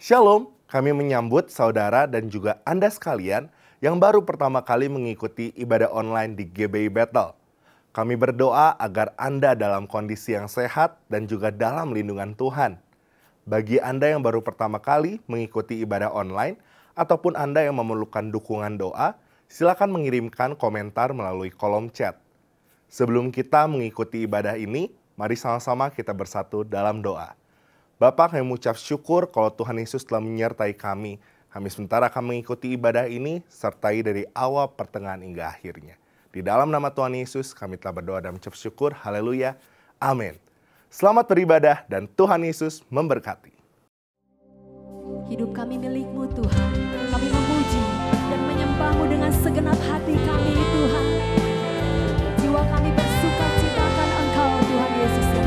Shalom, kami menyambut saudara dan juga Anda sekalian yang baru pertama kali mengikuti ibadah online di GBI Bethel. Kami berdoa agar Anda dalam kondisi yang sehat dan juga dalam lindungan Tuhan. Bagi Anda yang baru pertama kali mengikuti ibadah online ataupun Anda yang memerlukan dukungan doa, silakan mengirimkan komentar melalui kolom chat. Sebelum kita mengikuti ibadah ini, mari sama-sama kita bersatu dalam doa. Bapa, kami mengucap syukur kalau Tuhan Yesus telah menyertai kami. Kami sementara akan mengikuti ibadah ini, sertai dari awal, pertengahan, hingga akhirnya. Di dalam nama Tuhan Yesus, kami telah berdoa dan mengucap syukur. Haleluya. Amin. Selamat beribadah dan Tuhan Yesus memberkati. Hidup kami milik-Mu Tuhan. Kami memuji dan menyembah-Mu dengan segenap hati kami Tuhan. Jiwa kami bersuka cita akan Engkau Tuhan Yesus ya.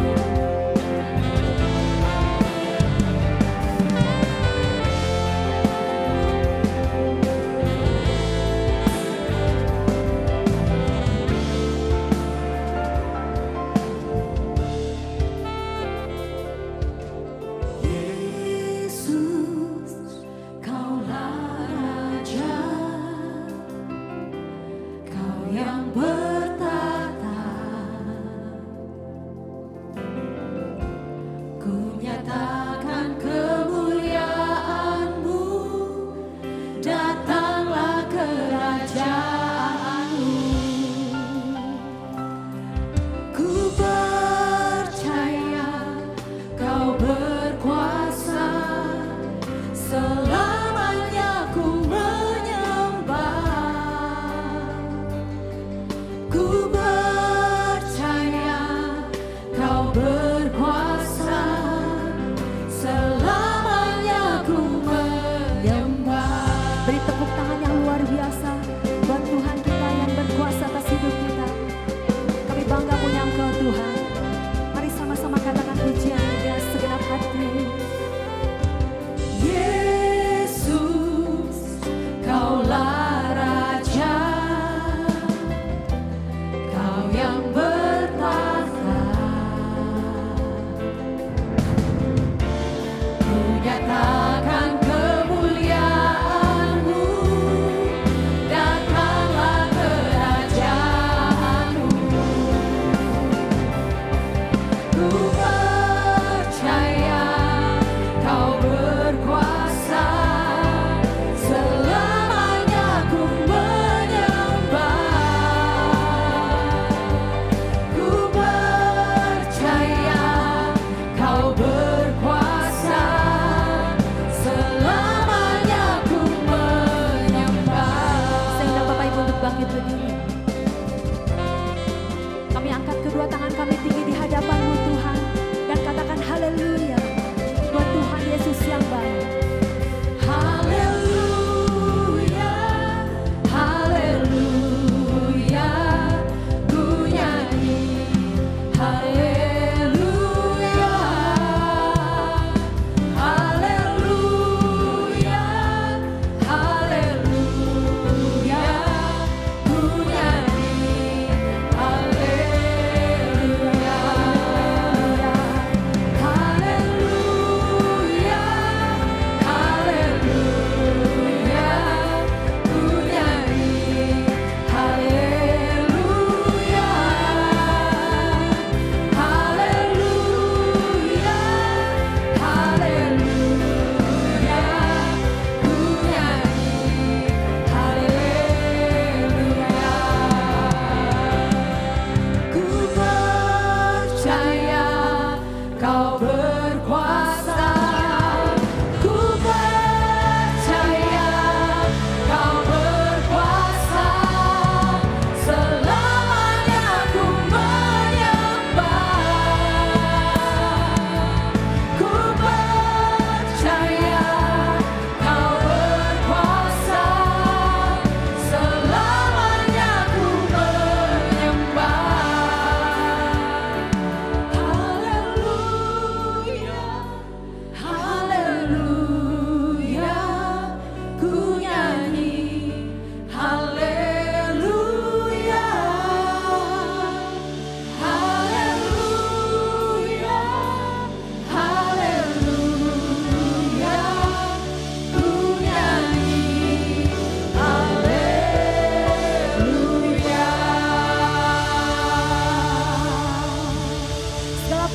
Kami angkat kedua tangan kami tinggi di hadapan-Mu Tuhan.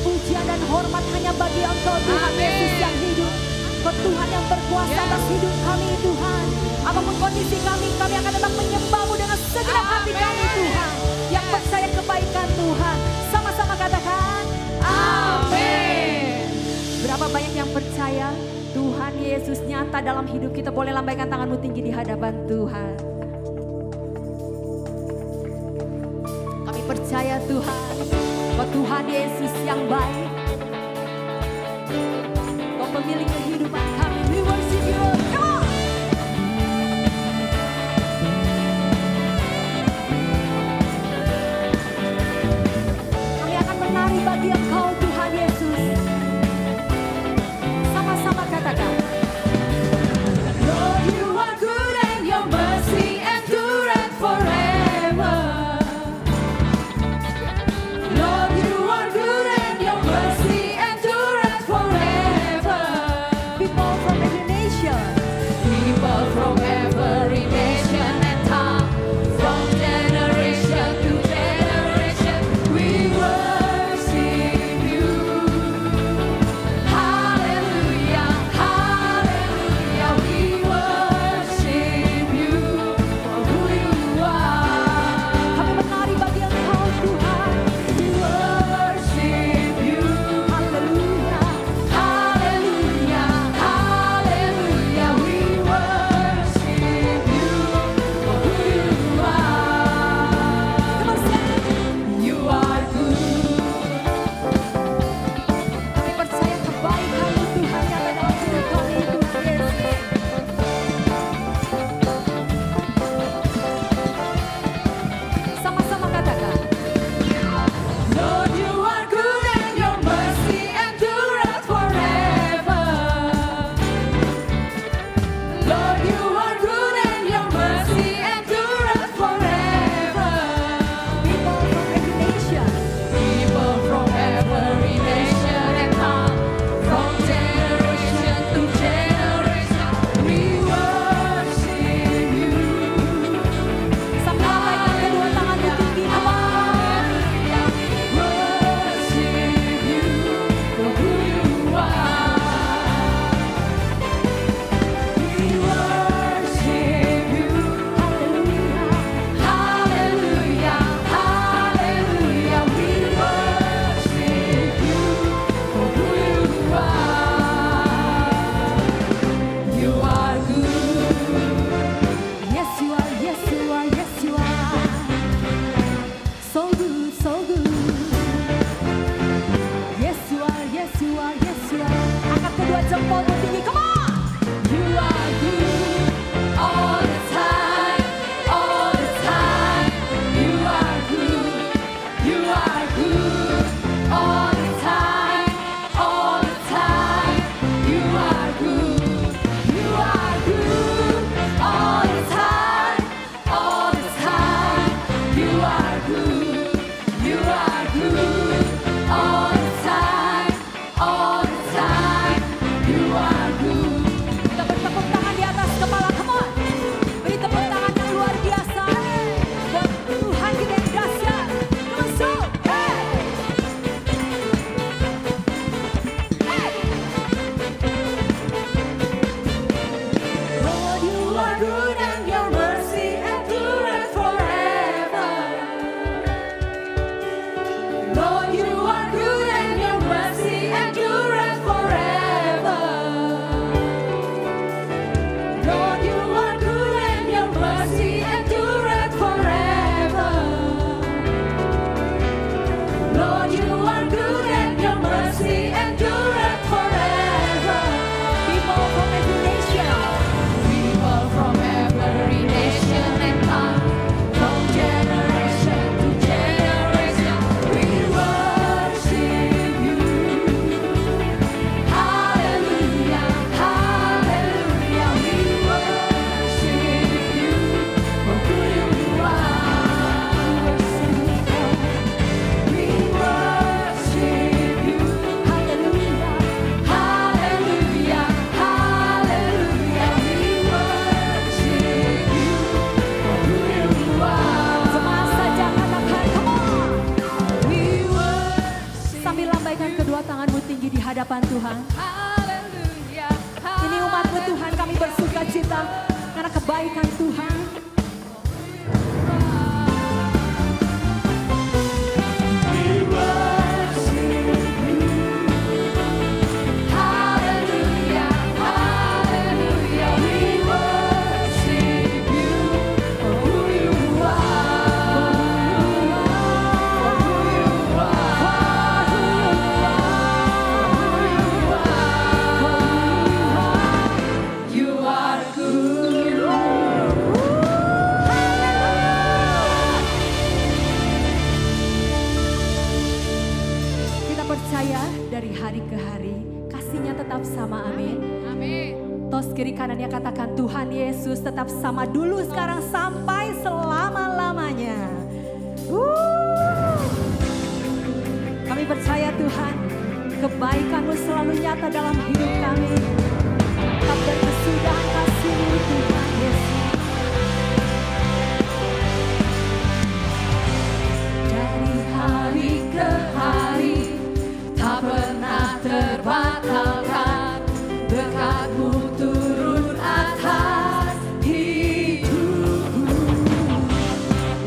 pujian dan hormat hanya bagi Engkau Tuhan Yesus yang hidup. Kau Tuhan yang berkuasa atas hidup kami Tuhan. Apapun kondisi kami akan tetap menyembah-Mu dengan segenap hati kami Tuhan. Yang percaya kebaikan Tuhan, sama-sama katakan amin. Berapa banyak yang percaya Tuhan Yesus nyata dalam hidup kita? Boleh lambaikan tanganmu tinggi di hadapan Tuhan. Kami percaya Tuhan, Kau Tuhan Yesus yang baik. Kau pemilik kehidupan kami. We worship you, Lord. Come on. Kami akan menari bagi Engkau Tuhan Yesus. Sama-sama katakan. Lord, you are good and your mercy endureth forever. Lord, you are good and your mercy endureth forever. People from every nation. People from every nation and tongue, from generation to generation, we worship Dua tanganmu tinggi di hadapan Tuhan. Haleluya. Ini umatmu Tuhan, kami bersuka cita karena kebaikan Tuhan. Haleluya. Haleluya. We worship you for who you are. You are good. Kita percaya dari hari ke hari kasih-Nya tetap sama, amin. Amin. Tos kiri kanannya katakan Tuhan Yesus tetap sama dulu, sekarang, sampai selama-lamanya. Kami percaya Tuhan, kebaikan-Mu selalu nyata dalam hidup kami. Tetap berkesudahan kasih-Mu Tuhan Yesus. Dari hari ke hari tak pernah terbatalkan, berkat-Mu turun atas hidupku.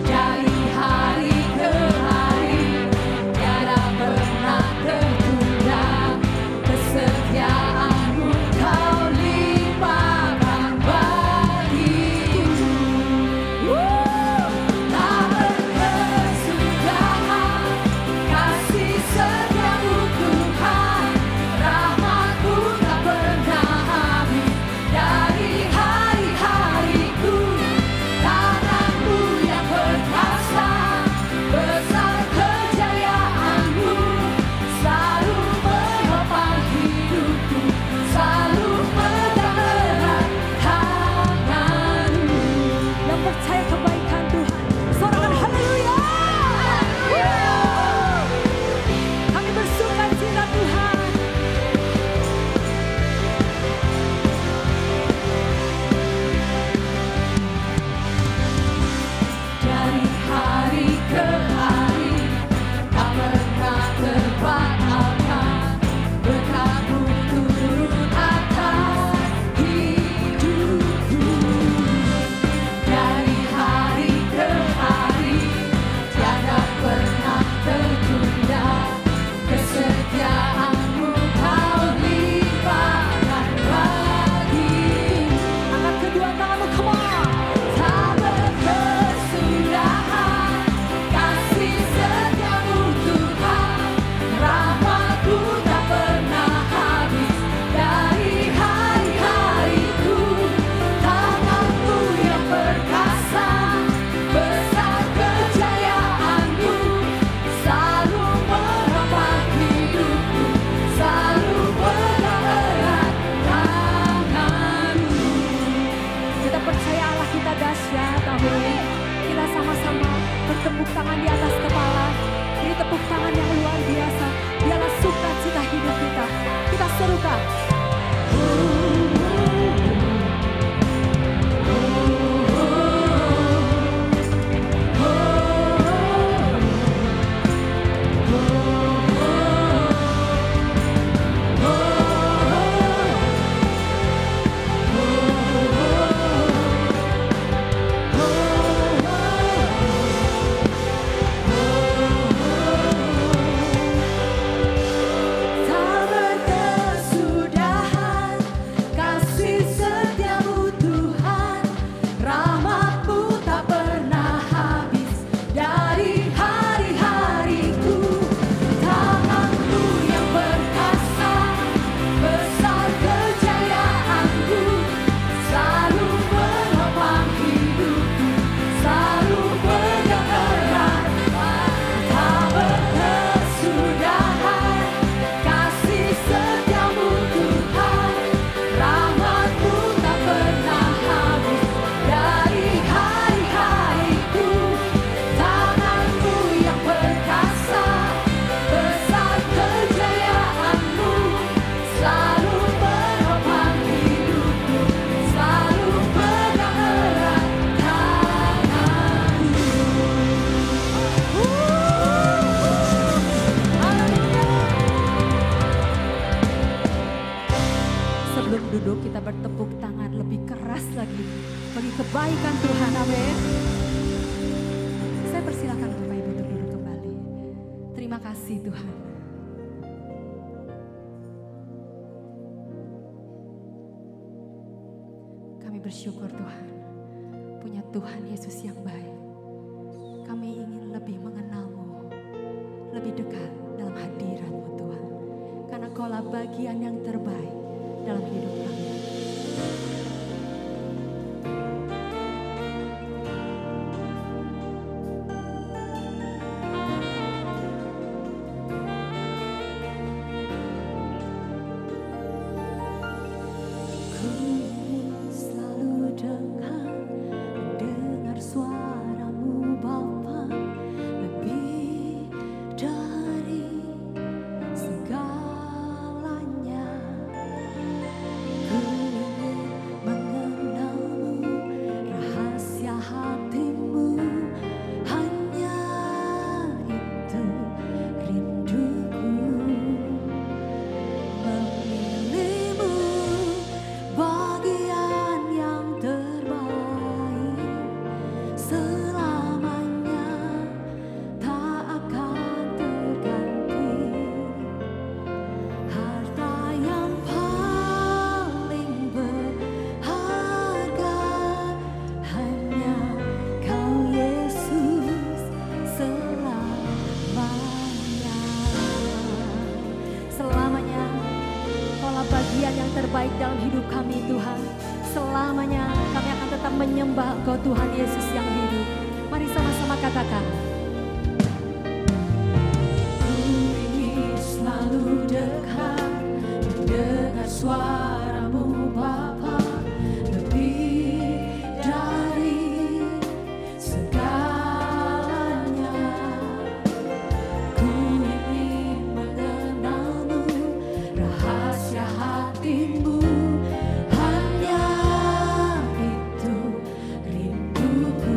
Dari hari ke hari tiada pernah tertunda, kesetiaan-Mu Kau limpahkan kebaikan Tuhan. Amin. Saya persilakan Bapak Ibu untuk duduk kembali. Terima kasih Tuhan. Kami bersyukur Tuhan, punya Tuhan Yesus yang baik. Kami ingin lebih mengenal-Mu, lebih dekat dalam hadirat-Mu Tuhan. Karena Kaulah bagian yang terbaik dalam hidup kami. Terbaik dalam hidup kami Tuhan. Selamanya kami akan tetap menyembah Engkau Tuhan Yesus yang hidup. Mari sama-sama katakan. Ku ingin selalu dekat mendengar suara-Mu Bapa, lebih dari segalanya. Ku ingin mengenal-Mu, rahasia hati-Mu, hanya itu rinduku.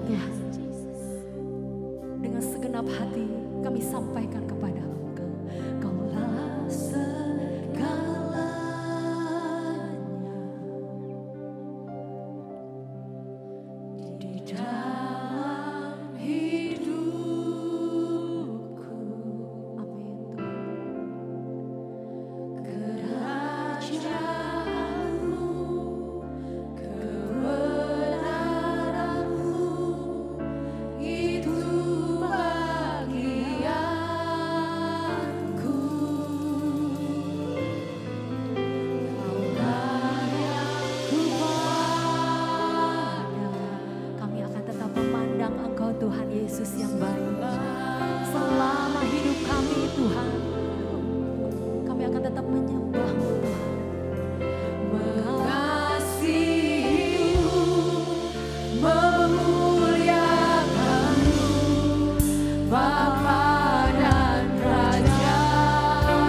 Tuhan. Dengan segenap hati kami sampaikan kepada Engkau. Kaulah segalanya. Di dalam hidupku. Amin Tuhan. Kerajaanmu, kebenaranmu, itu bagianku. Kaulah yang kupada. Kami akan tetap memandang Engkau Tuhan Yesus yang baik. Selama hidup kami Tuhan, kami akan tetap menyembah-Mu Tuhan. Mengasihimu, memuliakanmu, Bapa dan Raja-Mu.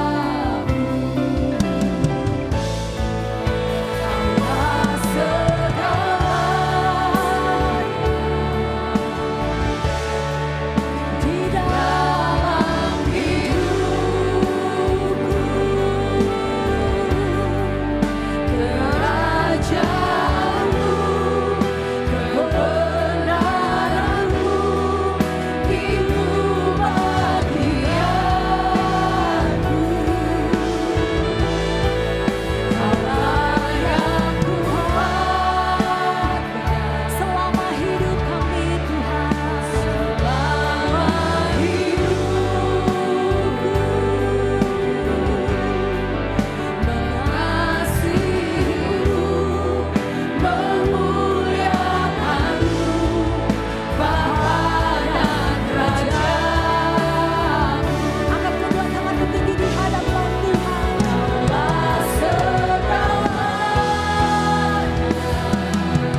Kaulah segalanya di dalam hidupku. Kerajaanmu, kebenaranmu, itu bagianku. Kaulah yang kupada selama hidup kami Tuhan. Selama hidupku. Mengasihimu, memuliakanmu, Bapa dan Raja-Mu. Angkat kedua tanganmu tinggi di hadapan Tuhan. Kaulah segalanya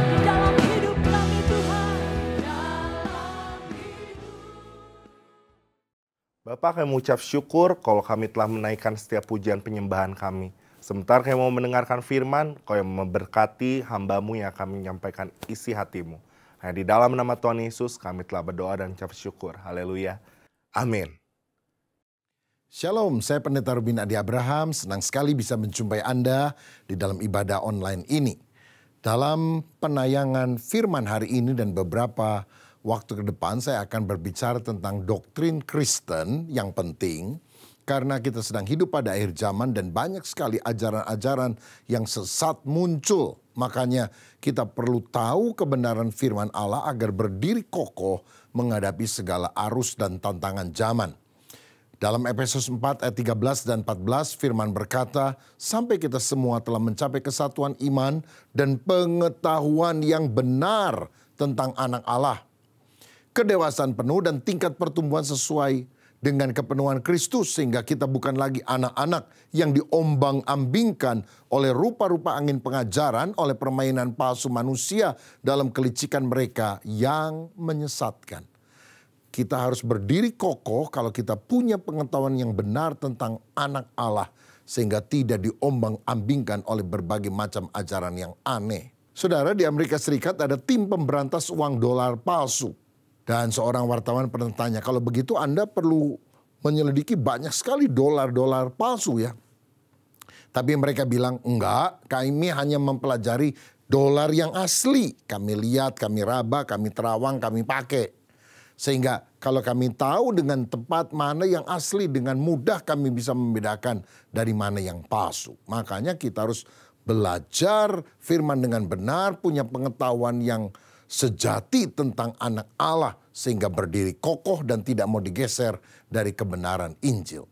di dalam hidup kami Tuhan. Bapak, kami mengucap syukur kalau kami telah menaikkan setiap pujian penyembahan kami. Sebentar kami mau mendengarkan firman, Kau yang memberkati hamba-Mu yang akan menyampaikan isi hati-Mu. Hanya di dalam nama Tuhan Yesus kami telah berdoa dan ucap syukur. Haleluya. Amin. Shalom, saya Pendeta Rubin Adi Abraham, senang sekali bisa menjumpai Anda di dalam ibadah online ini. Dalam penayangan firman hari ini dan beberapa waktu ke depan saya akan berbicara tentang doktrin Kristen yang penting karena kita sedang hidup pada akhir zaman dan banyak sekali ajaran-ajaran yang sesat muncul. Makanya kita perlu tahu kebenaran firman Allah agar berdiri kokoh menghadapi segala arus dan tantangan zaman. Dalam Efesus 4 ayat 13 dan 14 firman berkata, sampai kita semua telah mencapai kesatuan iman dan pengetahuan yang benar tentang anak Allah. Kedewasaan penuh dan tingkat pertumbuhan sesuai dengan kepenuhan Kristus sehingga kita bukan lagi anak-anak yang diombang-ambingkan oleh rupa-rupa angin pengajaran, oleh permainan palsu manusia dalam kelicikan mereka yang menyesatkan. Kita harus berdiri kokoh kalau kita punya pengetahuan yang benar tentang anak Allah sehingga tidak diombang-ambingkan oleh berbagai macam ajaran yang aneh. Saudara, di Amerika Serikat ada tim pemberantas uang dolar palsu. Dan seorang wartawan pernah tanya, kalau begitu Anda perlu menyelidiki banyak sekali dolar-dolar palsu ya. Tapi mereka bilang, enggak, kami hanya mempelajari dolar yang asli. Kami lihat, kami raba, kami terawang, kami pakai. Sehingga kalau kami tahu dengan tepat mana yang asli, dengan mudah kami bisa membedakan dari mana yang palsu. Makanya kita harus belajar firman dengan benar, punya pengetahuan yang sejati tentang anak Allah sehingga berdiri kokoh dan tidak mau digeser dari kebenaran Injil.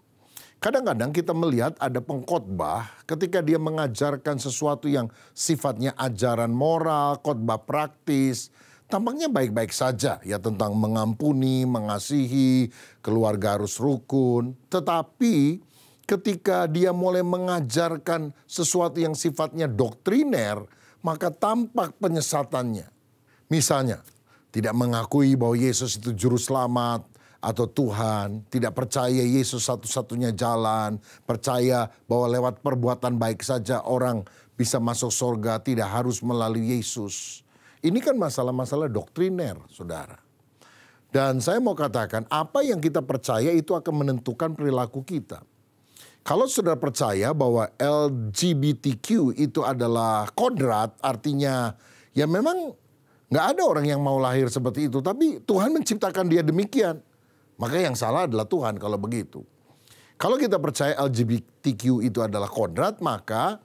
Kadang-kadang kita melihat ada pengkhotbah ketika dia mengajarkan sesuatu yang sifatnya ajaran moral, khotbah praktis, tampaknya baik-baik saja ya tentang mengampuni, mengasihi, keluarga harus rukun. Tetapi ketika dia mulai mengajarkan sesuatu yang sifatnya doktriner, maka tampak penyesatannya. Misalnya, tidak mengakui bahwa Yesus itu juru selamat atau Tuhan, tidak percaya Yesus satu-satunya jalan, percaya bahwa lewat perbuatan baik saja orang bisa masuk surga, tidak harus melalui Yesus. Ini kan masalah-masalah doktriner, saudara. Dan saya mau katakan, apa yang kita percaya itu akan menentukan perilaku kita. Kalau saudara percaya bahwa LGBTQ itu adalah kodrat, artinya ya memang nggak ada orang yang mau lahir seperti itu. Tapi Tuhan menciptakan dia demikian. Maka yang salah adalah Tuhan kalau begitu. Kalau kita percaya LGBTQ itu adalah kodrat, maka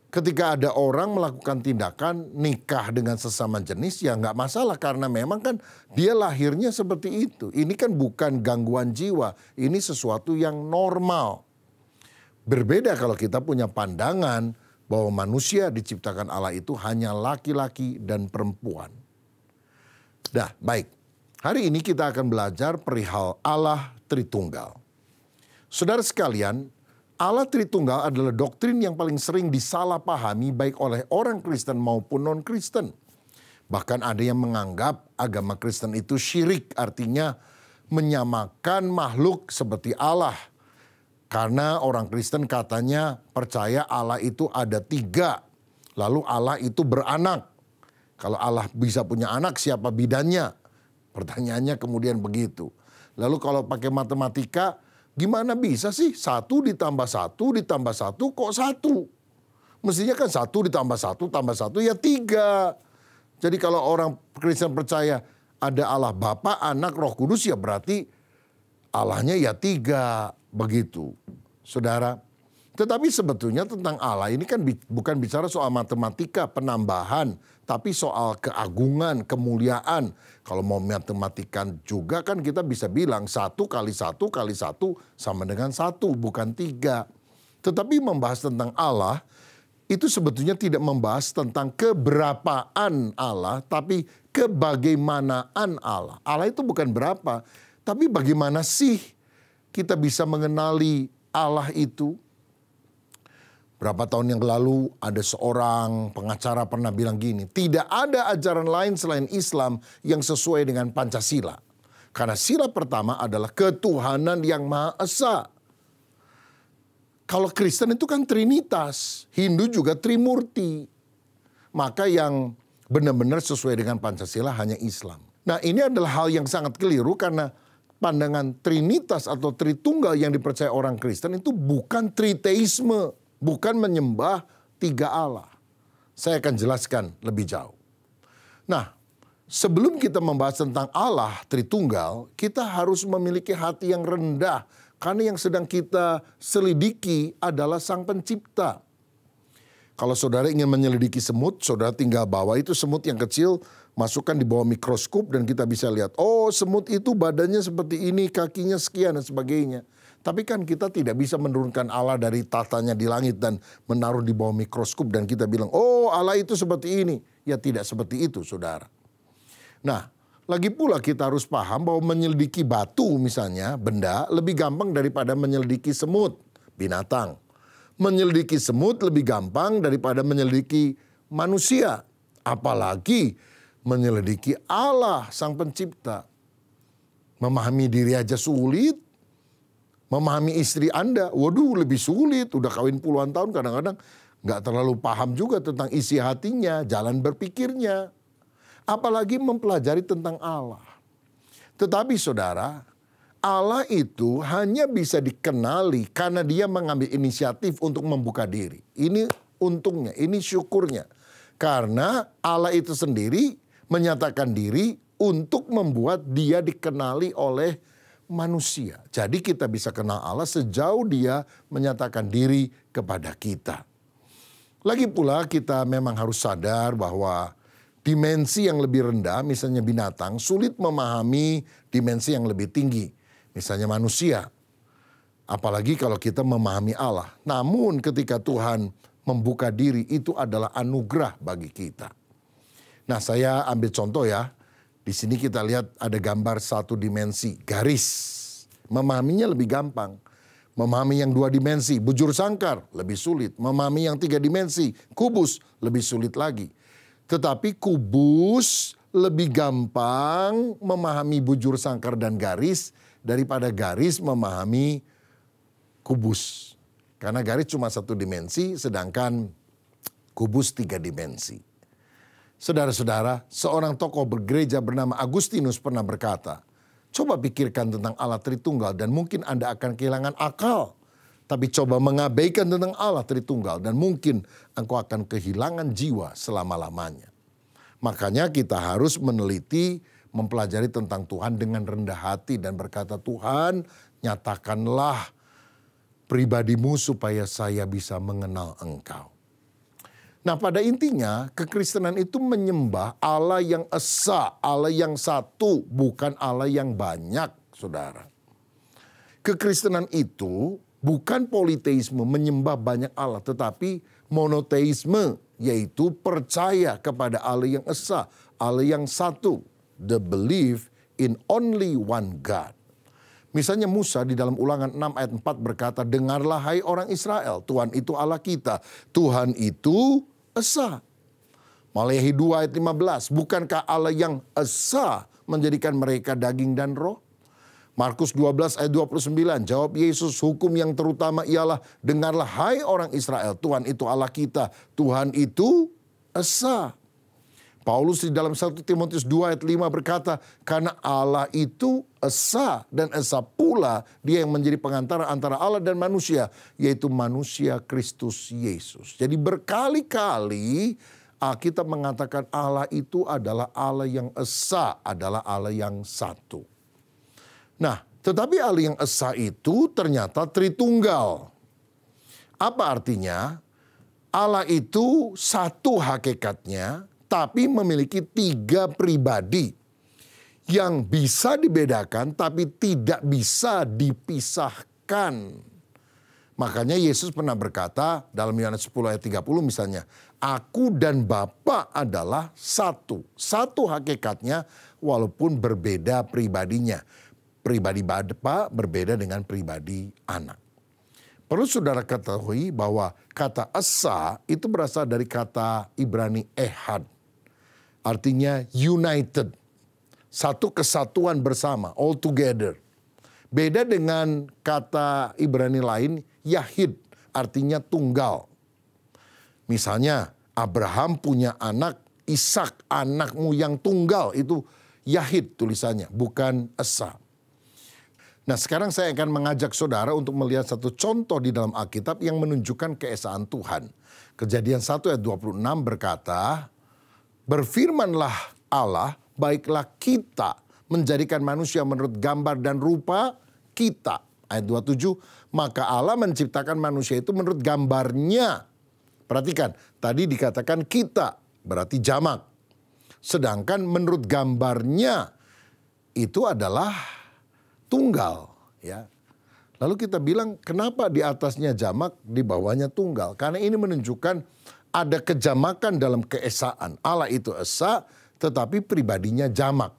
ketika ada orang melakukan tindakan nikah dengan sesama jenis, ya nggak masalah karena memang kan dia lahirnya seperti itu. Ini kan bukan gangguan jiwa, ini sesuatu yang normal. Berbeda kalau kita punya pandangan bahwa manusia diciptakan Allah itu hanya laki-laki dan perempuan. Nah, baik. Hari ini kita akan belajar perihal Allah Tritunggal. Saudara sekalian, Allah Tritunggal adalah doktrin yang paling sering disalahpahami baik oleh orang Kristen maupun non-Kristen. Bahkan ada yang menganggap agama Kristen itu syirik, artinya menyamakan makhluk seperti Allah. Karena orang Kristen katanya percaya Allah itu ada 3, lalu Allah itu beranak. Kalau Allah bisa punya anak, siapa bidannya? Pertanyaannya kemudian begitu. Lalu kalau pakai matematika, gimana bisa sih 1 ditambah 1 ditambah 1 kok 1? Mestinya kan 1 ditambah 1 tambah 1 ya 3. Jadi kalau orang Kristen percaya ada Allah Bapa, Anak, Roh Kudus ya berarti Allahnya ya 3. Begitu, saudara. Tetapi sebetulnya tentang Allah ini kan bukan bicara soal matematika, penambahan. Tapi soal keagungan, kemuliaan. Kalau mau matematikan juga kan kita bisa bilang 1 kali 1 kali 1 sama dengan 1, bukan 3. Tetapi membahas tentang Allah, itu sebetulnya tidak membahas tentang keberapaan Allah, tapi kebagaimanaan Allah. Allah itu bukan berapa, tapi bagaimana sih kita bisa mengenali Allah itu. Berapa tahun yang lalu ada seorang pengacara pernah bilang gini, tidak ada ajaran lain selain Islam yang sesuai dengan Pancasila. Karena sila pertama adalah ketuhanan yang Maha Esa. Kalau Kristen itu kan Trinitas, Hindu juga Trimurti. Maka yang benar-benar sesuai dengan Pancasila hanya Islam. Nah, ini adalah hal yang sangat keliru karena pandangan Trinitas atau Tritunggal yang dipercaya orang Kristen itu bukan triteisme, bukan menyembah 3 Allah. Saya akan jelaskan lebih jauh. Nah, sebelum kita membahas tentang Allah Tritunggal, kita harus memiliki hati yang rendah. Karena yang sedang kita selidiki adalah Sang Pencipta. Kalau saudara ingin menyelidiki semut, saudara tinggal bawa itu semut yang kecil, masukkan di bawah mikroskop dan kita bisa lihat, oh semut itu badannya seperti ini, kakinya sekian dan sebagainya. Tapi kan kita tidak bisa menurunkan Allah dari tatanya di langit dan menaruh di bawah mikroskop dan kita bilang, oh Allah itu seperti ini. Ya tidak seperti itu, saudara. Nah, lagi pula kita harus paham bahwa menyelidiki batu misalnya, benda, lebih gampang daripada menyelidiki semut, binatang. Menyelidiki semut lebih gampang daripada menyelidiki manusia. Apalagi menyelidiki Allah, Sang Pencipta. Memahami diri aja sulit. Memahami istri Anda, waduh lebih sulit. Udah kawin puluhan tahun kadang-kadang nggak terlalu paham juga tentang isi hatinya, jalan berpikirnya. Apalagi mempelajari tentang Allah. Tetapi saudara, Allah itu hanya bisa dikenali karena dia mengambil inisiatif untuk membuka diri. Ini untungnya, ini syukurnya. Karena Allah itu sendiri menyatakan diri untuk membuat dia dikenali oleh manusia. Jadi kita bisa kenal Allah sejauh dia menyatakan diri kepada kita. Lagi pula kita memang harus sadar bahwa dimensi yang lebih rendah, misalnya binatang, sulit memahami dimensi yang lebih tinggi. Misalnya manusia. Apalagi kalau kita memahami Allah. Namun ketika Tuhan membuka diri itu adalah anugerah bagi kita. Nah, saya ambil contoh ya. Di sini kita lihat ada gambar 1 dimensi, garis. Memahaminya lebih gampang. Memahami yang 2 dimensi, bujur sangkar, lebih sulit. Memahami yang 3 dimensi, kubus, lebih sulit lagi. Tetapi kubus lebih gampang memahami bujur sangkar dan garis daripada garis memahami kubus. Karena garis cuma 1 dimensi, sedangkan kubus 3 dimensi. Saudara-saudara, seorang tokoh bergereja bernama Agustinus pernah berkata, coba pikirkan tentang Allah Tritunggal dan mungkin Anda akan kehilangan akal. Tapi coba mengabaikan tentang Allah Tritunggal dan mungkin engkau akan kehilangan jiwa selama-lamanya. Makanya kita harus meneliti, mempelajari tentang Tuhan dengan rendah hati dan berkata, Tuhan, nyatakanlah pribadimu supaya saya bisa mengenal Engkau. Nah, pada intinya kekristenan itu menyembah Allah yang esa, Allah yang satu, bukan Allah yang banyak, saudara. Kekristenan itu bukan politeisme, menyembah banyak Allah, tetapi monoteisme, yaitu percaya kepada Allah yang esa, Allah yang satu. The belief in only one God. Misalnya Musa di dalam Ulangan 6 ayat 4 berkata, dengarlah hai orang Israel, Tuhan itu Allah kita, Tuhan itu esa. Maleakhi 2 ayat 15, bukankah Allah yang esa menjadikan mereka daging dan roh? Markus 12 ayat 29, jawab Yesus, hukum yang terutama ialah, dengarlah hai orang Israel, Tuhan itu Allah kita, Tuhan itu esa. Paulus di dalam 1 Timotius 2 ayat 5 berkata, karena Allah itu esa dan esa pula dia yang menjadi pengantara antara Allah dan manusia, yaitu manusia Kristus Yesus. Jadi berkali-kali Alkitab mengatakan Allah itu adalah Allah yang esa, adalah Allah yang satu. Nah, tetapi Allah yang esa itu ternyata Tritunggal. Apa artinya? Allah itu satu hakikatnya, tapi memiliki 3 pribadi yang bisa dibedakan tapi tidak bisa dipisahkan. Makanya Yesus pernah berkata dalam Yohanes 10 ayat 30 misalnya, aku dan Bapa adalah satu. Satu hakikatnya walaupun berbeda pribadinya. Pribadi Bapa berbeda dengan pribadi anak. Perlu saudara ketahui bahwa kata esa itu berasal dari kata Ibrani ehad. Artinya united, satu kesatuan bersama, all together. Beda dengan kata Ibrani lain, yahid, artinya tunggal. Misalnya Abraham punya anak Ishak, anakmu yang tunggal, itu yahid tulisannya, bukan esa. Nah, sekarang saya akan mengajak saudara untuk melihat satu contoh di dalam Alkitab yang menunjukkan keesaan Tuhan. Kejadian 1 ayat 26 berkata, berfirmanlah Allah, baiklah kita menjadikan manusia menurut gambar dan rupa kita. Ayat 27, maka Allah menciptakan manusia itu menurut gambarnya. Perhatikan, tadi dikatakan kita, berarti jamak. Sedangkan menurut gambarnya itu adalah tunggal. Ya. Lalu kita bilang, kenapa di atasnya jamak, di bawahnya tunggal? Karena ini menunjukkan ada kejamakan dalam keesaan. Allah itu esa, tetapi pribadinya jamak.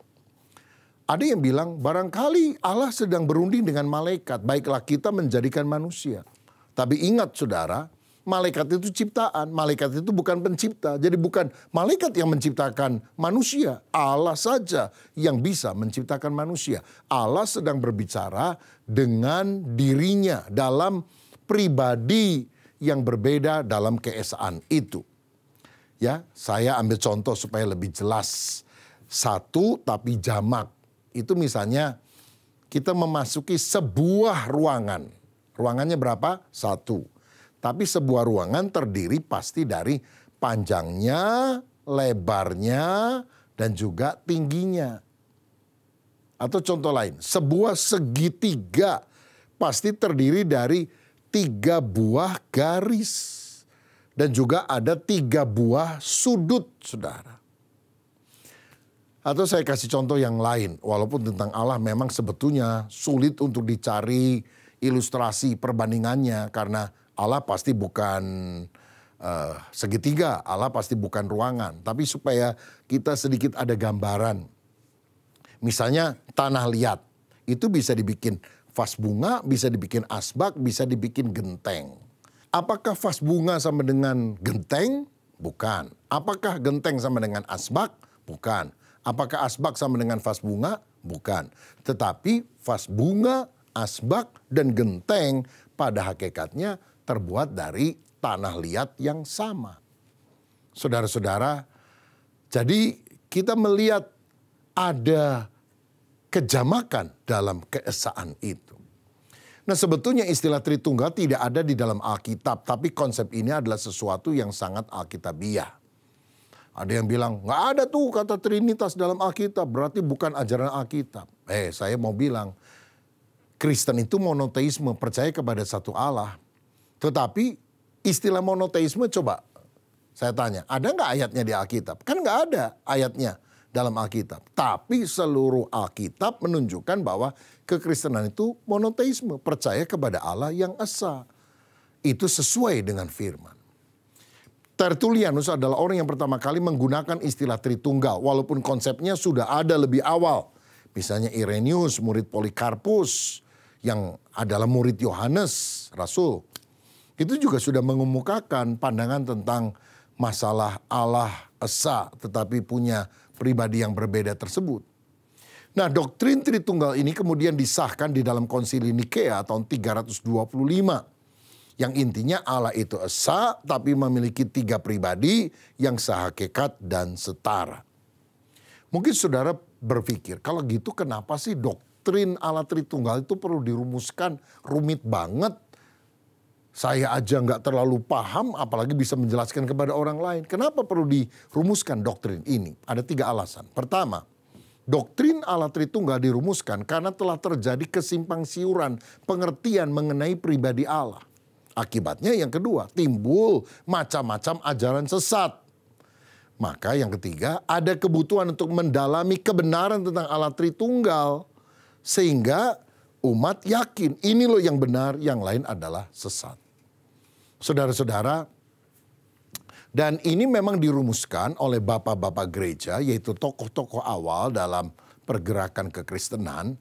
Ada yang bilang, barangkali Allah sedang berunding dengan malaikat. Baiklah kita menjadikan manusia. Tapi ingat saudara, malaikat itu ciptaan. Malaikat itu bukan pencipta. Jadi bukan malaikat yang menciptakan manusia. Allah saja yang bisa menciptakan manusia. Allah sedang berbicara dengan dirinya dalam pribadi yang berbeda dalam keesaan itu. Ya, saya ambil contoh supaya lebih jelas. Satu tapi jamak. Itu misalnya kita memasuki sebuah ruangan. Ruangannya berapa? 1. Tapi sebuah ruangan terdiri pasti dari panjangnya, lebarnya, dan juga tingginya. Atau contoh lain, sebuah segitiga pasti terdiri dari 3 buah garis. Dan juga ada 3 buah sudut, saudara. Atau saya kasih contoh yang lain. Walaupun tentang Allah memang sebetulnya sulit untuk dicari ilustrasi perbandingannya. Karena Allah pasti bukan segitiga. Allah pasti bukan ruangan. Tapi supaya kita sedikit ada gambaran. Misalnya tanah liat. Itu bisa dibikin vas bunga, bisa dibikin asbak, bisa dibikin genteng. Apakah vas bunga sama dengan genteng? Bukan. Apakah genteng sama dengan asbak? Bukan. Apakah asbak sama dengan vas bunga? Bukan. Tetapi vas bunga, asbak, dan genteng pada hakikatnya terbuat dari tanah liat yang sama. Saudara-saudara, Jadi kita melihat ada kejamakan dalam keesaan itu. Nah, sebetulnya istilah Tritunggal tidak ada di dalam Alkitab, tapi konsep ini adalah sesuatu yang sangat Alkitabiah. Ada yang bilang, nggak ada tuh kata Trinitas dalam Alkitab, berarti bukan ajaran Alkitab. Saya mau bilang, Kristen itu monoteisme, percaya kepada satu Allah. Tetapi istilah monoteisme coba saya tanya, ada nggak ayatnya di Alkitab? Kan nggak ada ayatnya dalam Alkitab. Tapi seluruh Alkitab menunjukkan bahwa kekristenan itu monoteisme, percaya kepada Allah yang esa. Itu sesuai dengan firman. Tertullianus adalah orang yang pertama kali menggunakan istilah Tritunggal, walaupun konsepnya sudah ada lebih awal. Misalnya Irenaeus, murid Polikarpus, yang adalah murid Yohanes, Rasul. Itu juga sudah mengemukakan pandangan tentang masalah Allah esa, tetapi punya pribadi yang berbeda tersebut. Nah, doktrin Tritunggal ini kemudian disahkan di dalam Konsili Nikea tahun 325. Yang intinya Allah itu esa, tapi memiliki 3 pribadi yang sehakikat dan setara. Mungkin saudara berpikir, kalau gitu kenapa sih doktrin Allah Tritunggal itu perlu dirumuskan, rumit banget. Saya aja nggak terlalu paham, apalagi bisa menjelaskan kepada orang lain. Kenapa perlu dirumuskan doktrin ini? Ada 3 alasan. Pertama, doktrin Allah Tritunggal dirumuskan karena telah terjadi kesimpang siuran pengertian mengenai pribadi Allah. Akibatnya yang kedua, timbul macam-macam ajaran sesat. Maka yang ketiga, ada kebutuhan untuk mendalami kebenaran tentang Allah Tritunggal. Sehingga umat yakin ini loh yang benar, yang lain adalah sesat. Saudara-saudara, dan ini memang dirumuskan oleh bapak-bapak gereja, yaitu tokoh-tokoh awal dalam pergerakan kekristenan.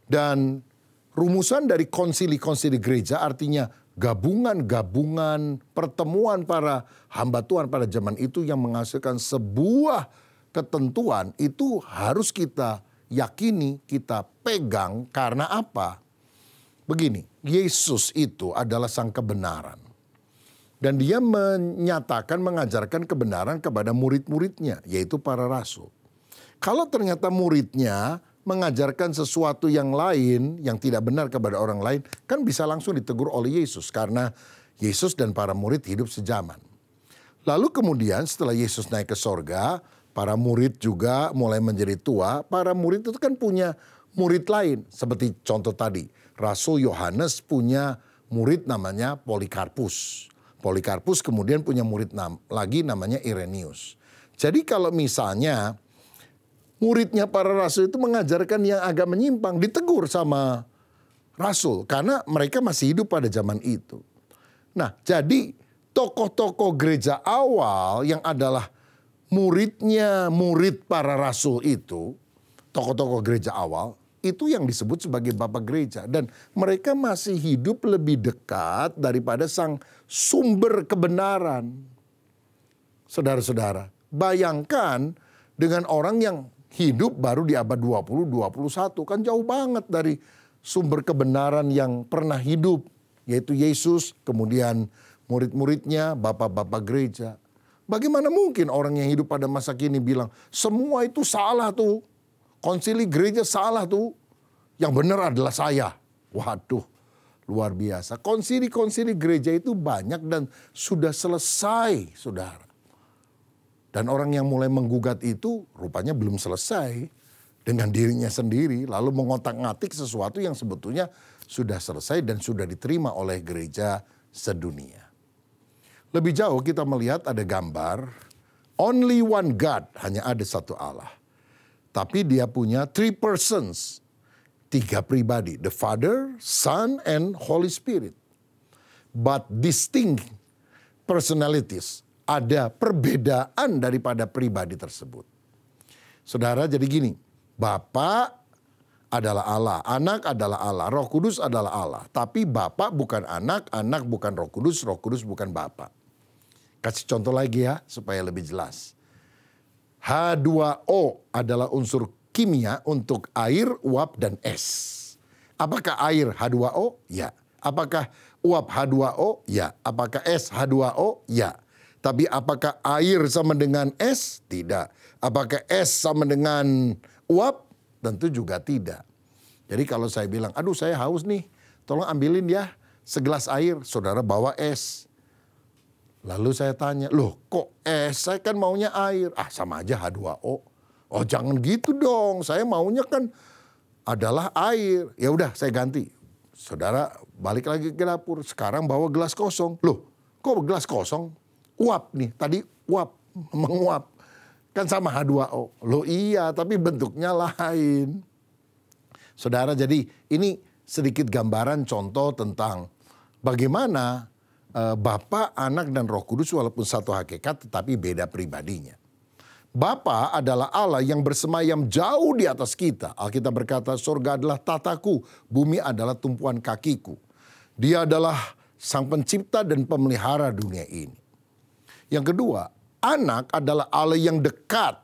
Dan rumusan dari konsili-konsili gereja artinya gabungan-gabungan pertemuan para hamba Tuhan pada zaman itu yang menghasilkan sebuah ketentuan itu harus kita yakini, kita pegang. Karena apa? Begini, Yesus itu adalah sang kebenaran. Dan dia menyatakan, mengajarkan kebenaran kepada murid-muridnya, yaitu para rasul. Kalau ternyata muridnya mengajarkan sesuatu yang lain, yang tidak benar kepada orang lain, kan bisa langsung ditegur oleh Yesus. Karena Yesus dan para murid hidup sejaman. Lalu kemudian setelah Yesus naik ke sorga, para murid juga mulai menjadi tua. Para murid itu kan punya murid lain. Seperti contoh tadi, Rasul Yohanes punya murid namanya Polikarpus. Polikarpus kemudian punya murid lagi namanya Irenaeus. Jadi kalau misalnya muridnya para rasul itu mengajarkan yang agak menyimpang, ditegur sama rasul. Karena mereka masih hidup pada zaman itu. Nah, jadi tokoh-tokoh gereja awal yang adalah muridnya murid para rasul itu, tokoh-tokoh gereja awal, itu yang disebut sebagai bapak gereja. Dan mereka masih hidup lebih dekat daripada sang sumber kebenaran. Saudara-saudara, bayangkan dengan orang yang hidup baru di abad 20, 21. Kan jauh banget dari sumber kebenaran yang pernah hidup. Yaitu Yesus, kemudian murid-muridnya, bapak-bapak gereja. Bagaimana mungkin orang yang hidup pada masa kini bilang, semua itu salah tuh. Konsili gereja salah tuh. Yang benar adalah saya. Waduh, luar biasa. Konsili-konsili gereja itu banyak dan sudah selesai, saudara. Dan orang yang mulai menggugat itu rupanya belum selesai dengan dirinya sendiri. Lalu mengotak-ngatik sesuatu yang sebetulnya sudah selesai dan sudah diterima oleh gereja sedunia. Lebih jauh kita melihat ada gambar, only one God, hanya ada satu Allah. Tapi dia punya 3 persons, 3 pribadi, the Father, Son, and Holy Spirit. But distinct personalities, ada perbedaan daripada pribadi tersebut. Saudara, jadi gini, Bapa adalah Allah, Anak adalah Allah, Roh Kudus adalah Allah. Tapi Bapa bukan Anak, Anak bukan Roh Kudus bukan Bapa. Kasih contoh lagi ya, supaya lebih jelas. H2O adalah unsur kimia untuk air, uap, dan es. Apakah air H2O? Ya. Apakah uap H2O? Ya. Apakah es H2O? Ya. Tapi apakah air sama dengan es? Tidak. Apakah es sama dengan uap? Tentu juga tidak. Jadi kalau saya bilang, aduh saya haus nih, tolong ambilin ya segelas air. Saudara bawa es. Lalu saya tanya, loh kok es? Saya kan maunya air. Ah sama aja H2O. Oh jangan gitu dong, saya maunya kan adalah air. Ya udah saya ganti. Saudara balik lagi ke dapur, sekarang bawa gelas kosong. Loh, kok gelas kosong? Uap nih, tadi uap, menguap. Kan sama H2O. Loh iya, tapi bentuknya lain. Saudara, jadi ini sedikit gambaran contoh tentang bagaimana Bapa, Anak, dan Roh Kudus walaupun satu hakikat tetapi beda pribadinya. Bapa adalah Allah yang bersemayam jauh di atas kita. Alkitab berkata, surga adalah tataku, bumi adalah tumpuan kakiku. Dia adalah sang pencipta dan pemelihara dunia ini. Yang kedua, Anak adalah Allah yang dekat,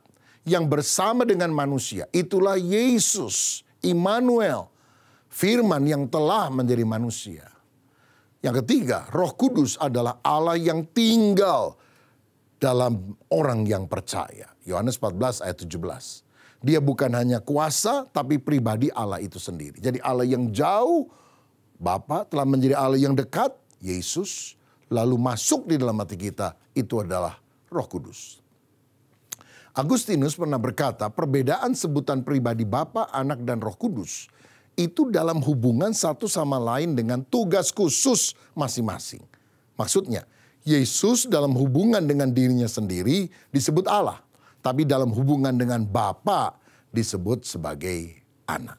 yang bersama dengan manusia. Itulah Yesus, Immanuel, Firman yang telah menjadi manusia. Yang ketiga, Roh Kudus adalah Allah yang tinggal dalam orang yang percaya. Yohanes 14 ayat 17. Dia bukan hanya kuasa tapi pribadi Allah itu sendiri. Jadi Allah yang jauh, Bapa telah menjadi Allah yang dekat, Yesus, lalu masuk di dalam hati kita, itu adalah Roh Kudus. Agustinus pernah berkata, perbedaan sebutan pribadi Bapa, Anak, dan Roh Kudus itu dalam hubungan satu sama lain dengan tugas khusus masing-masing. Maksudnya, Yesus dalam hubungan dengan dirinya sendiri disebut Allah. Tapi dalam hubungan dengan Bapa disebut sebagai anak.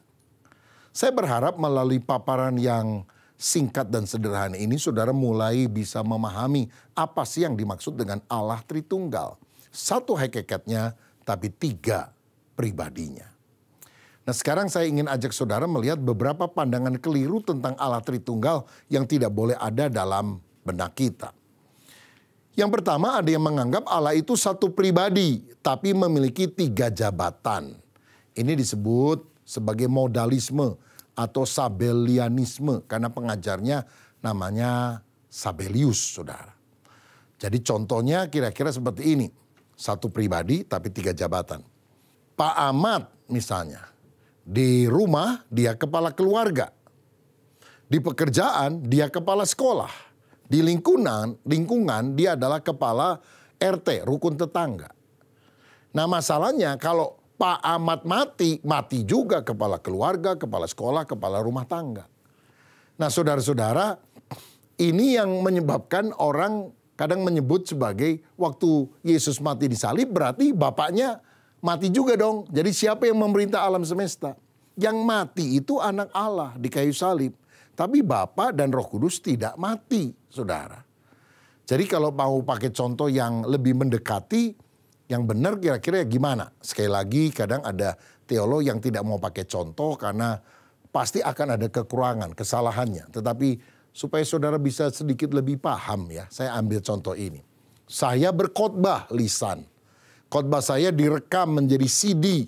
Saya berharap melalui paparan yang singkat dan sederhana ini saudara mulai bisa memahami apa sih yang dimaksud dengan Allah Tritunggal. Satu hakikatnya tapi tiga pribadinya. Nah sekarang saya ingin ajak saudara melihat beberapa pandangan keliru tentang Allah Tritunggal yang tidak boleh ada dalam benak kita. Yang pertama ada yang menganggap Allah itu satu pribadi tapi memiliki tiga jabatan. Ini disebut sebagai modalisme atau sabellianisme karena pengajarnya namanya Sabellius, saudara. Jadi contohnya kira-kira seperti ini. Satu pribadi tapi tiga jabatan. Pak Ahmad misalnya, di rumah dia kepala keluarga. Di pekerjaan dia kepala sekolah. Di lingkungan dia adalah kepala RT, rukun tetangga. Nah masalahnya kalau Pak Ahmad mati juga kepala keluarga, kepala sekolah, kepala rumah tangga. Nah saudara-saudara, ini yang menyebabkan orang kadang menyebut sebagai waktu Yesus mati di salib berarti bapaknya mati juga dong. Jadi siapa yang memerintah alam semesta? Yang mati itu anak Allah di kayu salib. Tapi Bapa dan Roh Kudus tidak mati, saudara. Jadi kalau mau pakai contoh yang lebih mendekati, yang benar kira-kira gimana? Sekali lagi kadang ada teolog yang tidak mau pakai contoh karena pasti akan ada kekurangan, kesalahannya. Tetapi supaya saudara bisa sedikit lebih paham ya, saya ambil contoh ini. Saya berkhotbah lisan. Khotbah saya direkam menjadi CD.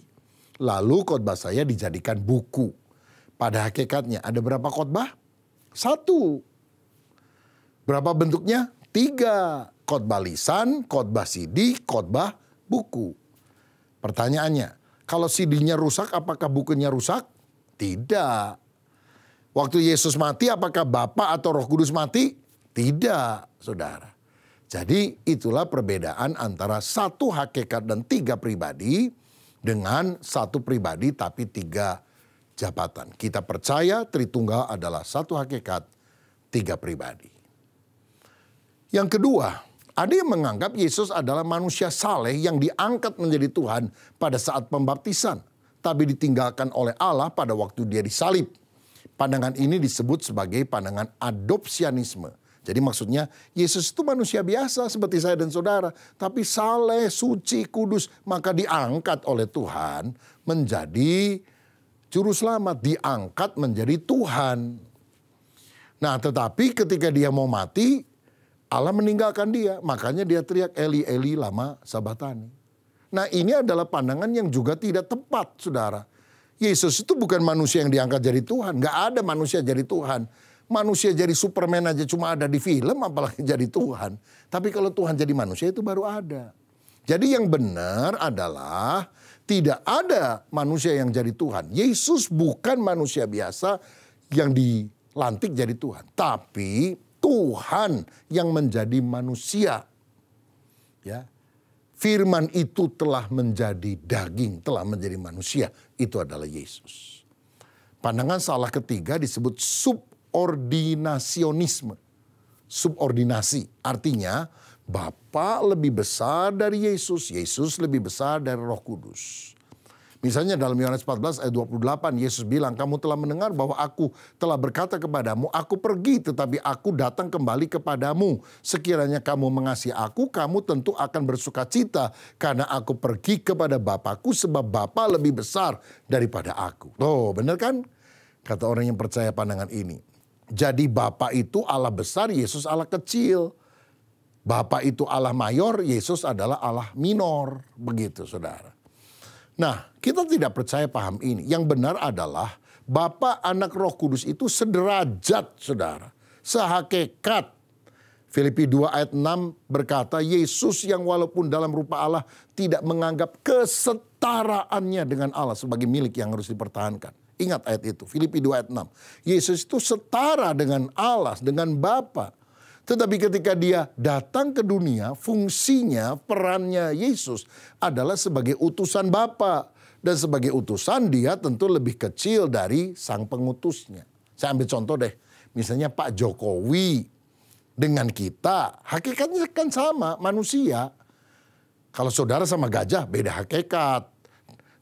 Lalu khotbah saya dijadikan buku. Pada hakikatnya ada berapa khotbah? 1. Berapa bentuknya? 3. Khotbah lisan, khotbah CD, khotbah buku. Pertanyaannya, kalau CD-nya rusak apakah bukunya rusak? Tidak. Waktu Yesus mati apakah Bapa atau Roh Kudus mati? Tidak, saudara. Jadi itulah perbedaan antara satu hakikat dan tiga pribadi dengan satu pribadi tapi tiga jabatan. Kita percaya Tritunggal adalah satu hakikat, tiga pribadi. Yang kedua, ada yang menganggap Yesus adalah manusia saleh yang diangkat menjadi Tuhan pada saat pembaptisan, tapi ditinggalkan oleh Allah pada waktu dia disalib. Pandangan ini disebut sebagai pandangan adopsianisme. Jadi maksudnya Yesus itu manusia biasa seperti saya dan saudara, tapi saleh, suci, kudus, maka diangkat oleh Tuhan menjadi Juru Selamat, diangkat menjadi Tuhan. Nah tetapi ketika dia mau mati, Allah meninggalkan dia. Makanya dia teriak Eli Eli lama sabatani. Nah ini adalah pandangan yang juga tidak tepat saudara. Yesus itu bukan manusia yang diangkat jadi Tuhan. Gak ada manusia jadi Tuhan. Manusia jadi Superman aja cuma ada di film, apalagi jadi Tuhan. Tapi kalau Tuhan jadi manusia itu baru ada. Jadi yang benar adalah tidak ada manusia yang jadi Tuhan. Yesus bukan manusia biasa yang dilantik jadi Tuhan. Tapi Tuhan yang menjadi manusia. Ya. Firman itu telah menjadi daging, telah menjadi manusia. Itu adalah Yesus. Pandangan salah ketiga disebut subordinasionisme. Subordinasi artinya Bapa lebih besar dari Yesus, Yesus lebih besar dari Roh Kudus. Misalnya dalam Yohanes 14 ayat 28 Yesus bilang, kamu telah mendengar bahwa aku telah berkata kepadamu, aku pergi tetapi aku datang kembali kepadamu. Sekiranya kamu mengasihi aku, kamu tentu akan bersuka cita karena aku pergi kepada Bapakku sebab Bapa lebih besar daripada aku. Oh, benar kan? Kata orang yang percaya pandangan ini. Jadi Bapa itu Allah besar, Yesus Allah kecil. Bapa itu Allah mayor, Yesus adalah Allah minor. Begitu saudara. Nah, kita tidak percaya paham ini. Yang benar adalah Bapa, Anak, Roh Kudus itu sederajat saudara. Sehakikat. Filipi 2 ayat 6 berkata, Yesus yang walaupun dalam rupa Allah tidak menganggap kesetaraannya dengan Allah sebagai milik yang harus dipertahankan. Ingat ayat itu, Filipi 2 ayat 6. Yesus itu setara dengan Allah, dengan Bapa. Tetapi ketika dia datang ke dunia, fungsinya, perannya Yesus adalah sebagai utusan Bapa. Dan sebagai utusan dia tentu lebih kecil dari sang pengutusnya. Saya ambil contoh deh. Misalnya Pak Jokowi dengan kita, hakikatnya kan sama, manusia. Kalau saudara sama gajah, beda hakikat.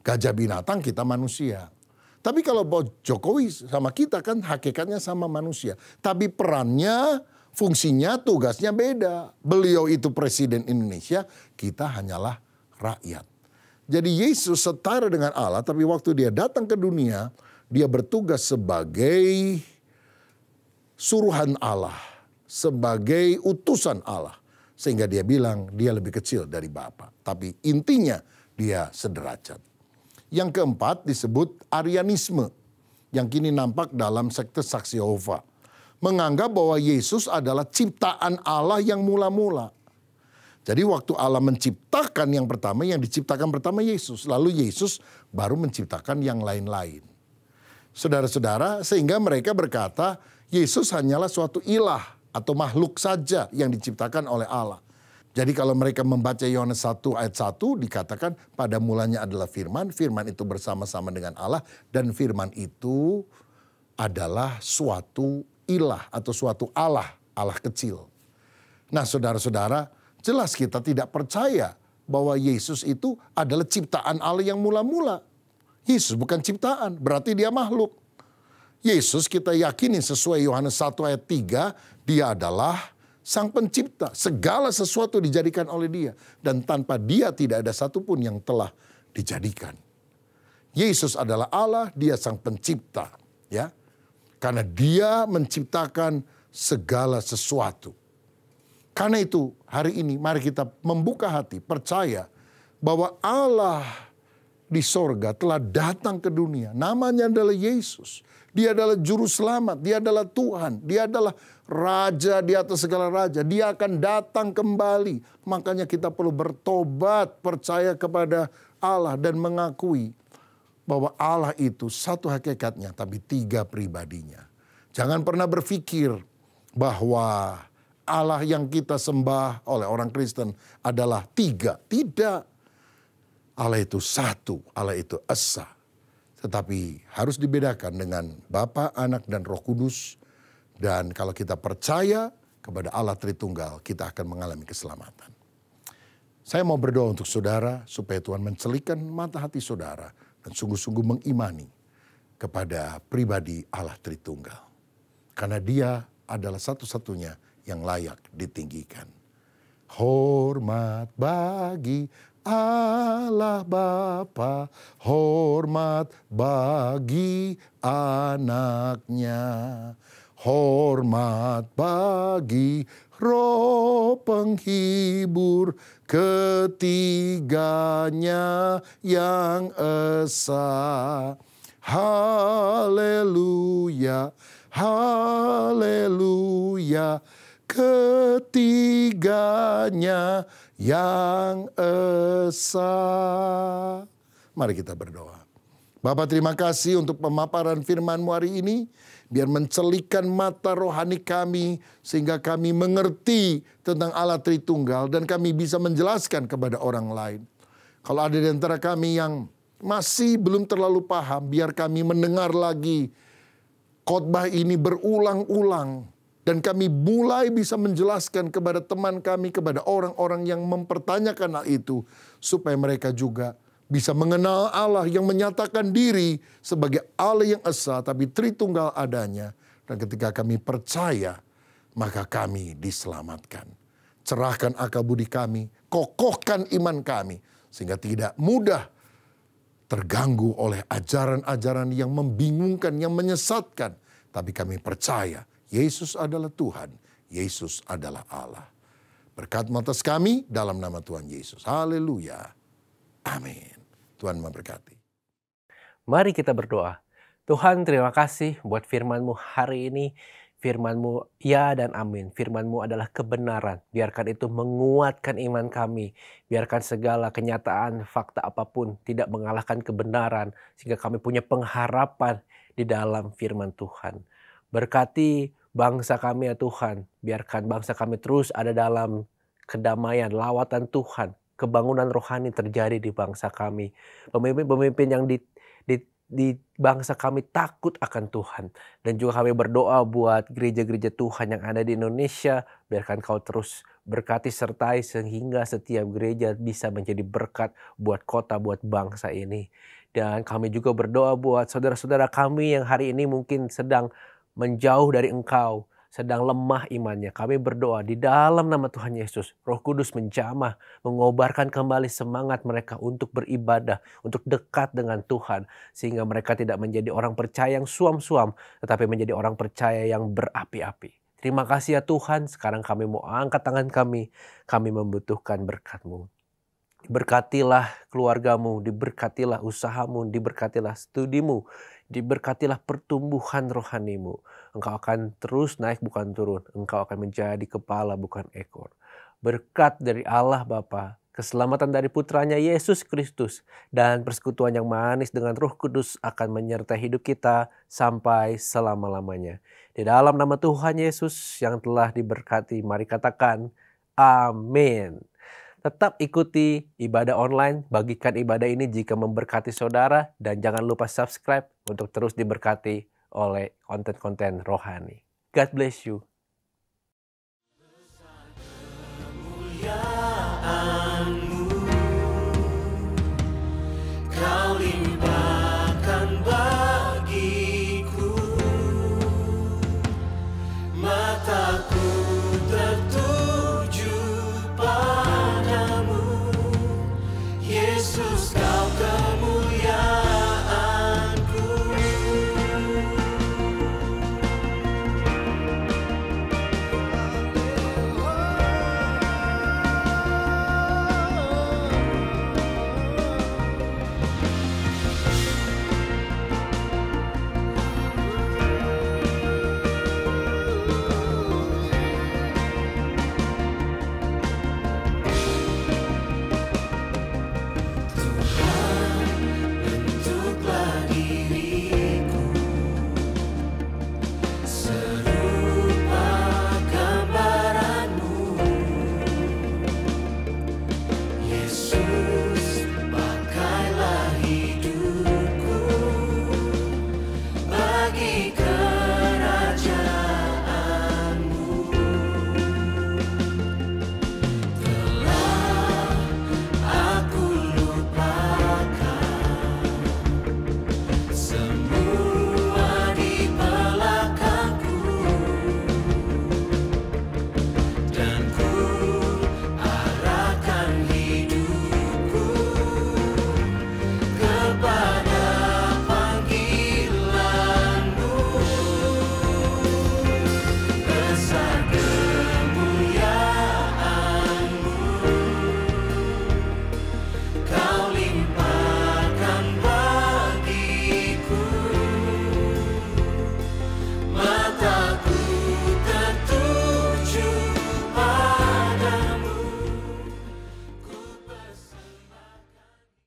Gajah binatang, kita manusia. Tapi kalau Pak Jokowi sama kita kan hakikatnya sama manusia. Tapi perannya, fungsinya, tugasnya beda. Beliau itu presiden Indonesia, kita hanyalah rakyat. Jadi Yesus setara dengan Allah, tapi waktu dia datang ke dunia, dia bertugas sebagai suruhan Allah, sebagai utusan Allah. Sehingga dia bilang dia lebih kecil dari Bapa. Tapi intinya dia sederajat. Yang keempat disebut Arianisme, yang kini nampak dalam sekte Saksi Yehova. Menganggap bahwa Yesus adalah ciptaan Allah yang mula-mula. Jadi waktu Allah menciptakan yang pertama, yang diciptakan pertama Yesus. Lalu Yesus baru menciptakan yang lain-lain. Saudara-saudara, sehingga mereka berkata, Yesus hanyalah suatu ilah atau makhluk saja yang diciptakan oleh Allah. Jadi kalau mereka membaca Yohanes 1 ayat 1 dikatakan pada mulanya adalah firman, firman itu bersama-sama dengan Allah dan firman itu adalah suatu ilah atau suatu Allah, Allah kecil. Nah saudara-saudara, jelas kita tidak percaya bahwa Yesus itu adalah ciptaan Allah yang mula-mula. Yesus bukan ciptaan, berarti dia makhluk. Yesus kita yakini sesuai Yohanes 1 ayat 3, dia adalah Sang Pencipta. Segala sesuatu dijadikan oleh dia. Dan tanpa dia tidak ada satupun yang telah dijadikan. Yesus adalah Allah, dia Sang Pencipta. Ya, karena dia menciptakan segala sesuatu. Karena itu hari ini mari kita membuka hati, percaya bahwa Allah di sorga telah datang ke dunia. Namanya adalah Yesus. Dia adalah juru selamat, dia adalah Tuhan, dia adalah Raja di atas segala raja. Dia akan datang kembali. Makanya kita perlu bertobat, percaya kepada Allah dan mengakui bahwa Allah itu satu hakikatnya tapi tiga pribadinya. Jangan pernah berpikir bahwa Allah yang kita sembah oleh orang Kristen adalah tiga. Tidak. Allah itu satu, Allah itu esa. Tetapi harus dibedakan dengan Bapa, Anak, dan Roh Kudus. Dan kalau kita percaya kepada Allah Tritunggal, kita akan mengalami keselamatan. Saya mau berdoa untuk saudara supaya Tuhan mencelikan mata hati saudara dan sungguh-sungguh mengimani kepada pribadi Allah Tritunggal. Karena dia adalah satu-satunya yang layak ditinggikan. Hormat bagi Allah Bapa, hormat bagi anaknya, hormat bagi Roh penghibur ketiganya yang esa. Haleluya, Haleluya. Ketiganya yang esa. Mari kita berdoa. Bapa, terima kasih untuk pemaparan firman-Mu hari ini. Biar mencelikan mata rohani kami sehingga kami mengerti tentang Allah Tritunggal dan kami bisa menjelaskan kepada orang lain. Kalau ada di antara kami yang masih belum terlalu paham, biar kami mendengar lagi khotbah ini berulang-ulang. Dan kami mulai bisa menjelaskan kepada teman kami, kepada orang-orang yang mempertanyakan hal itu. Supaya mereka juga bisa mengenal Allah yang menyatakan diri sebagai Allah yang esa, tapi Tritunggal adanya. Dan ketika kami percaya, maka kami diselamatkan. Cerahkan akal budi kami, kokohkan iman kami, sehingga tidak mudah terganggu oleh ajaran-ajaran yang membingungkan, yang menyesatkan. Tapi kami percaya, Yesus adalah Tuhan, Yesus adalah Allah. Berkat atas kami dalam nama Tuhan Yesus. Haleluya. Amin. Tuhan memberkati. Mari kita berdoa. Tuhan, terima kasih buat firman-Mu hari ini. Firman-Mu ya dan amin. Firman-Mu adalah kebenaran. Biarkan itu menguatkan iman kami. Biarkan segala kenyataan, fakta apapun tidak mengalahkan kebenaran. Sehingga kami punya pengharapan di dalam firman Tuhan. Berkati bangsa kami ya Tuhan. Biarkan bangsa kami terus ada dalam kedamaian, lawatan Tuhan. Kebangunan rohani terjadi di bangsa kami. Pemimpin-pemimpin yang di bangsa kami takut akan Tuhan. Dan juga kami berdoa buat gereja-gereja Tuhan yang ada di Indonesia. Biarkan Kau terus berkati sertai sehingga setiap gereja bisa menjadi berkat buat kota, buat bangsa ini. Dan kami juga berdoa buat saudara-saudara kami yang hari ini mungkin sedang menjauh dari Engkau, sedang lemah imannya. Kami berdoa di dalam nama Tuhan Yesus, Roh Kudus menjamah, mengobarkan kembali semangat mereka untuk beribadah, untuk dekat dengan Tuhan. Sehingga mereka tidak menjadi orang percaya yang suam-suam, tetapi menjadi orang percaya yang berapi-api. Terima kasih ya Tuhan, sekarang kami mau angkat tangan kami membutuhkan berkat-Mu. Diberkatilah keluargamu, diberkatilah usahamu, diberkatilah studimu, diberkatilah pertumbuhan rohanimu. Engkau akan terus naik bukan turun. Engkau akan menjadi kepala bukan ekor. Berkat dari Allah Bapa, keselamatan dari putranya Yesus Kristus, dan persekutuan yang manis dengan Roh Kudus akan menyertai hidup kita sampai selama-lamanya. Di dalam nama Tuhan Yesus yang telah diberkati, mari katakan amin. Tetap ikuti ibadah online, bagikan ibadah ini jika memberkati saudara, dan jangan lupa subscribe untuk terus diberkati oleh konten-konten rohani. God bless you. Kau limpahkan bagiku, mataku tertuju padamu, Yesus.